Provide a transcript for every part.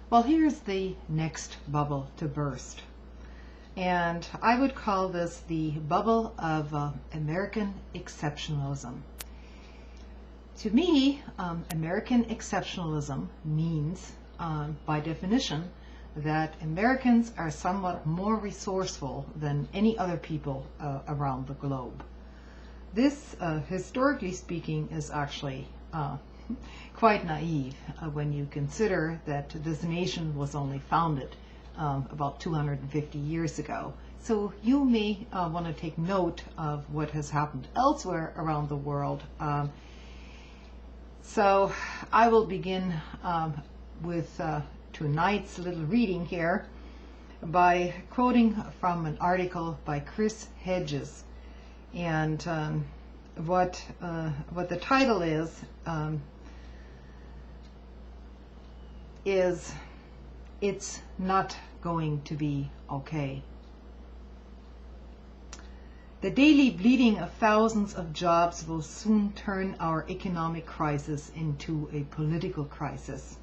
Well, here's the next bubble to burst. And I would call this the bubble of American exceptionalism. To me, American exceptionalism means, by definition, that Americans are somewhat more resourceful than any other people around the globe. This, historically speaking, is actually quite naive when you consider that this nation was only founded about 250 years ago. So you may want to take note of what has happened elsewhere around the world. So I will begin with tonight's little reading here by quoting from an article by Chris Hedges. And what the title is It's Not Going to Be Okay. The daily bleeding of thousands of jobs will soon turn our economic crisis into a political crisis.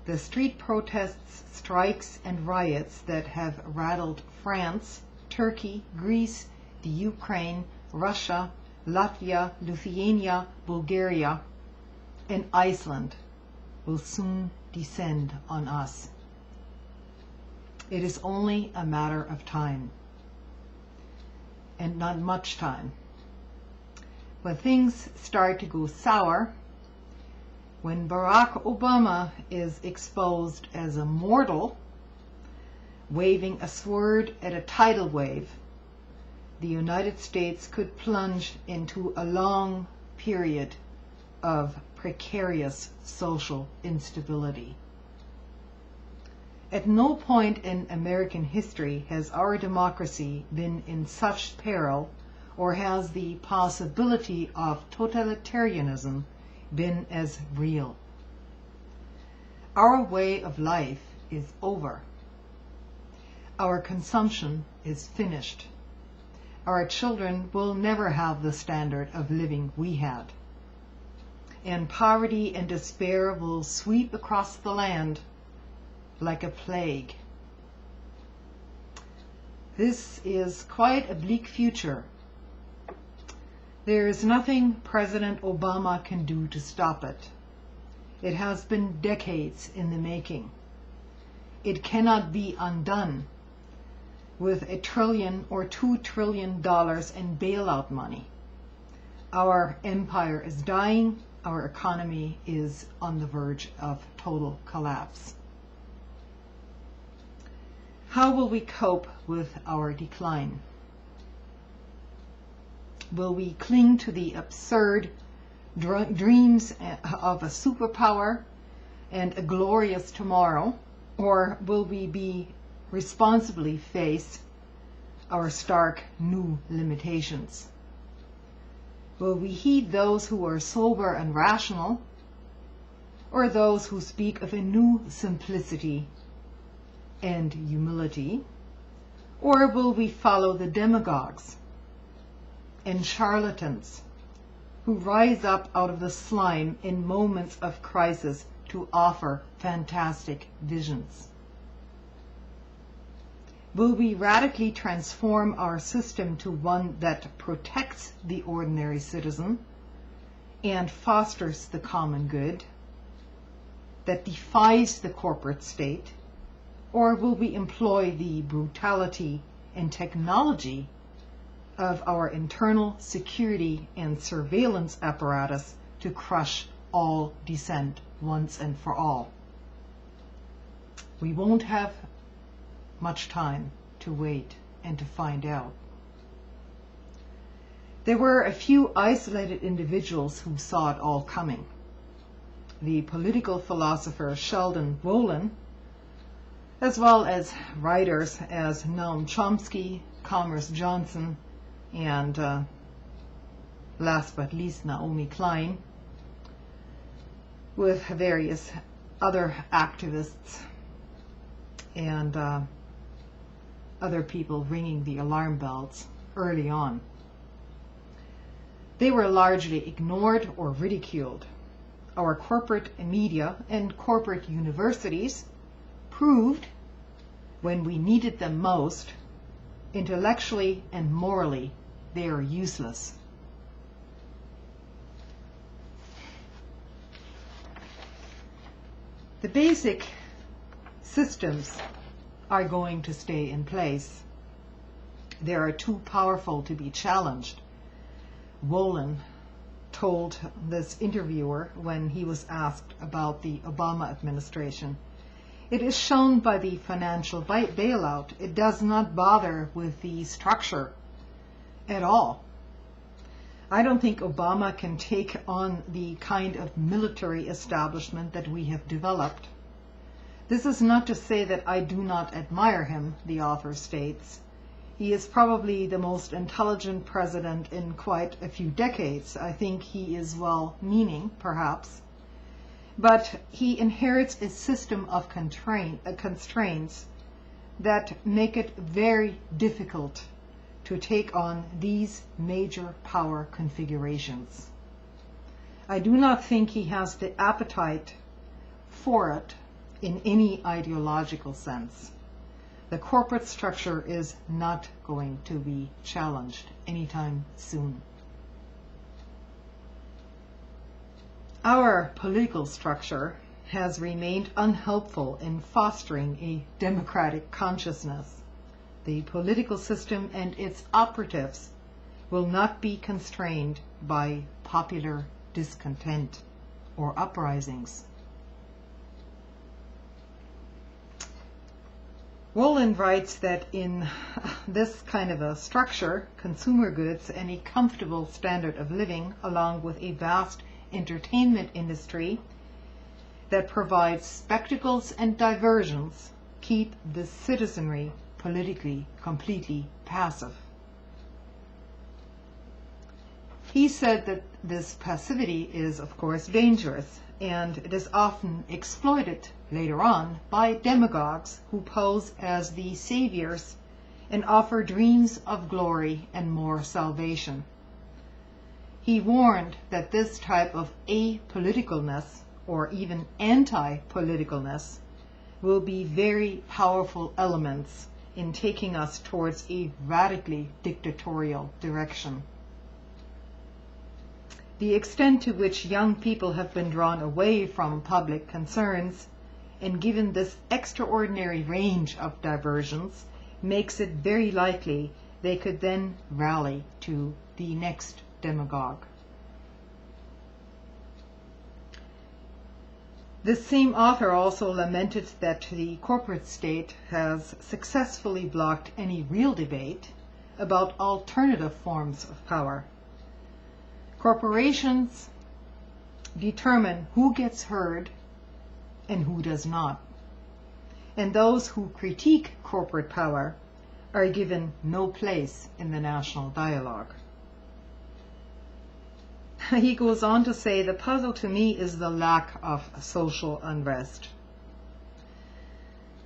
The street protests, strikes, and riots that have rattled France, Turkey, Greece, the Ukraine, Russia, Latvia, Lithuania, Bulgaria, and Iceland will soon descend on us. It is only a matter of time, and not much time. When things start to go sour, when Barack Obama is exposed as a mortal, waving a sword at a tidal wave, the United States could plunge into a long period of precarious social instability. At no point in American history has our democracy been in such peril, or has the possibility of totalitarianism been as real. Our way of life is over. Our consumption is finished. Our children will never have the standard of living we had. And poverty and despair will sweep across the land like a plague. This is quite a bleak future. There is nothing President Obama can do to stop it. It has been decades in the making. It cannot be undone with $1 trillion or $2 trillion in bailout money. Our empire is dying. Our economy is on the verge of total collapse. How will we cope with our decline? Will we cling to the absurd dreams of a superpower and a glorious tomorrow, or will we be responsibly face our stark new limitations? Will we heed those who are sober and rational, or those who speak of a new simplicity and humility? Or will we follow the demagogues and charlatans who rise up out of the slime in moments of crisis to offer fantastic visions? Will we radically transform our system to one that protects the ordinary citizen and fosters the common good, that defies the corporate state? Or will we employ the brutality and technology of our internal security and surveillance apparatus to crush all dissent once and for all? We won't have much time to wait and to find out. There were a few isolated individuals who saw it all coming. The political philosopher Sheldon Wolin, as well as writers as Noam Chomsky, Commerce Johnson, and last but least Naomi Klein, with various other activists and other people ringing the alarm bells early on. They were largely ignored or ridiculed. Our corporate media and corporate universities proved, when we needed them most, intellectually and morally, they are useless. The basic systems are going to stay in place. They are too powerful to be challenged. Wolin told this interviewer when he was asked about the Obama administration, "It is shown by the financial bailout. It does not bother with the structure at all." I don't think Obama can take on the kind of military establishment that we have developed. This is not to say that I do not admire him, the author states. He is probably the most intelligent president in quite a few decades. I think he is well-meaning, perhaps. But he inherits a system of constraints that make it very difficult to take on these major power configurations. I do not think he has the appetite for it in any ideological sense. The corporate structure is not going to be challenged anytime soon. Our political structure has remained unhelpful in fostering a democratic consciousness. The political system and its operatives will not be constrained by popular discontent or uprisings. Wolin writes that in this kind of a structure, consumer goods and a comfortable standard of living, along with a vast entertainment industry that provides spectacles and diversions, keep the citizenry politically completely passive. He said that this passivity is, of course, dangerous, and it is often exploited later on by demagogues who pose as the saviors and offer dreams of glory and more salvation. He warned that this type of apoliticalness, or even anti-politicalness, will be very powerful elements in taking us towards a radically dictatorial direction. The extent to which young people have been drawn away from public concerns and given this extraordinary range of diversions makes it very likely they could then rally to the next demagogue. This same author also lamented that the corporate state has successfully blocked any real debate about alternative forms of power. Corporations determine who gets heard and who does not. And those who critique corporate power are given no place in the national dialogue. He goes on to say, "The puzzle to me is the lack of social unrest."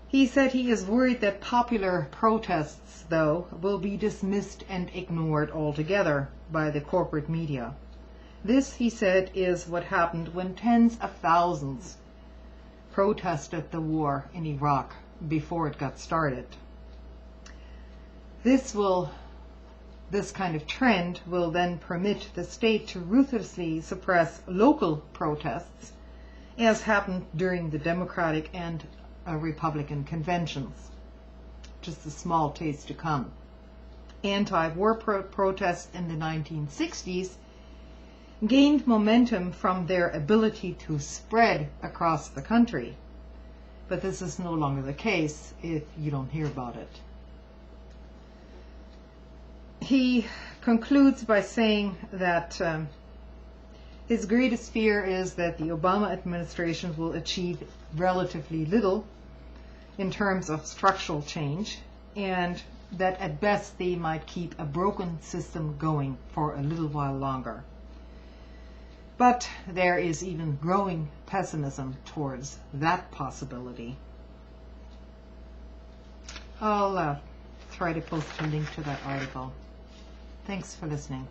He said he is worried that popular protests, though, will be dismissed and ignored altogether by the corporate media. This, he said, is what happened when tens of thousands protested the war in Iraq before it got started. This kind of trend will then permit the state to ruthlessly suppress local protests, as happened during the Democratic and Republican conventions. Just a small taste to come. Anti-war protests in the 1960s gained momentum from their ability to spread across the country. But this is no longer the case if you don't hear about it. He concludes by saying that his greatest fear is that the Obama administration will achieve relatively little in terms of structural change, and that at best they might keep a broken system going for a little while longer. But there is even growing pessimism towards that possibility. I'll try to post a link to that article. Thanks for listening.